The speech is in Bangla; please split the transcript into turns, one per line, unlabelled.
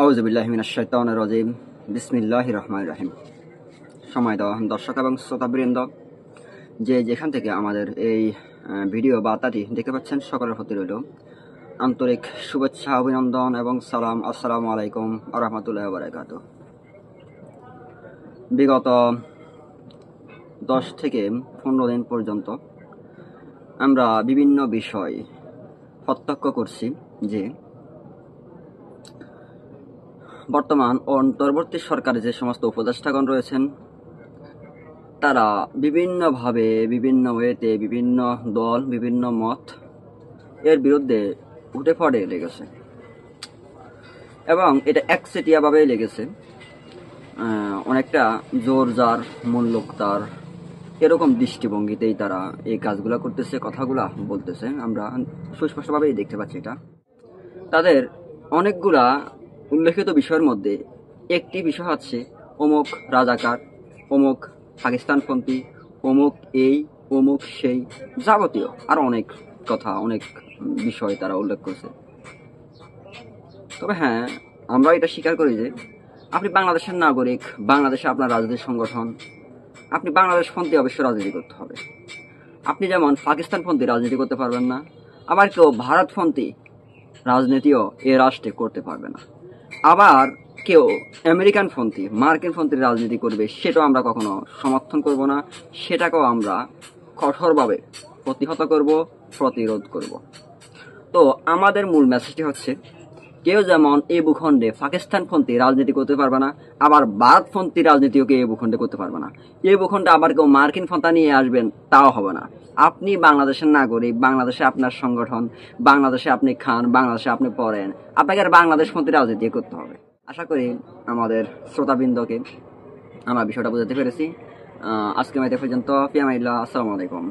আউযু বিল্লাহি মিনাশ শাইতানির রাজিম। বিসমিল্লাহির রহমানির রহিম। সম্মানিত দর্শক এবং শ্রোতাবৃন্দ, যে যেখান থেকে আমাদের এই ভিডিও বার্তাটি দেখতে পাচ্ছেন, সকলের প্রতি রইল আন্তরিক শুভেচ্ছা, অভিনন্দন এবং সালাম। আসসালামু আলাইকুম ওয়া রাহমাতুল্লাহি ওয়া বারাকাতুহু। বিগত 10 থেকে 15 দিন পর্যন্ত আমরা বিভিন্ন বিষয় প্রত্যক্ষ করছি যে বর্তমান অন্তর্বর্তী সরকারের যে সমস্ত উপদেষ্টাগণ রয়েছেন, তারা বিভিন্নভাবে, বিভিন্ন ওয়েতে, বিভিন্ন দল, বিভিন্ন মত এর বিরুদ্ধে উঠে পড়ে লেগেছে এবং এটা একচেটিয়াভাবেই লেগেছে। অনেকটা জোর যার মূল্যক তার, এরকম দৃষ্টিভঙ্গিতেই তারা এই কাজগুলো করতেছে, কথাগুলা বলতেছে। আমরা সুস্পষ্টভাবেই দেখতে পাচ্ছি এটা। তাদের অনেকগুলা উল্লেখিত বিষয়ের মধ্যে একটি বিষয় হচ্ছে অমুক রাজাকার, অমুক পাকিস্তানপন্থী, অমুক এই, অমুক সেই, যাবতীয় আরো অনেক কথা, অনেক বিষয় তারা উল্লেখ করছে। তবে হ্যাঁ, আমরা এটা স্বীকার করি যে আপনি বাংলাদেশের নাগরিক, বাংলাদেশে আপনার রাজনৈতিক সংগঠন, আপনি বাংলাদেশপন্থী অবশ্যই রাজনীতি করতে হবে। আপনি যেমন পাকিস্তানপন্থী রাজনীতি করতে পারবেন না, আবার কেউ ভারতপন্থী রাজনীতিও এ রাষ্ট্রে করতে পারবে না। আবার কেউ আমেরিকানপন্থী, মার্কিনপন্থীর রাজনীতি করবে, সেটাও আমরা কখনো সমর্থন করব না, সেটাকেও আমরা কঠোরভাবে প্রতিহত করব, প্রতিরোধ করব। তো আমাদের মূল মেসেজটি হচ্ছে, কেউ যেমন এই ভূখণ্ডে পাকিস্তানপন্থী রাজনীতি করতে পারবে না, আবার ভারতপন্থী রাজনীতিও কেউ এই ভূখণ্ডে করতে পারবে না। এই ভূখণ্ডে আবার কেউ মার্কিন পন্থা নিয়ে আসবেন, তাও হবে না। আপনি বাংলাদেশের নাগরিক, বাংলাদেশে আপনার সংগঠন, বাংলাদেশে আপনি খান, বাংলাদেশে আপনি পড়েন, আপনাকে আর বাংলাদেশপন্থী রাজনীতি করতে হবে। আশা করি আমাদের শ্রোতাবৃন্দকে আমরা বিষয়টা বোঝাতে পেরেছি। আজকে পর্যন্ত। ফি আমানিল্লাহ। আসসালামু আলাইকুম।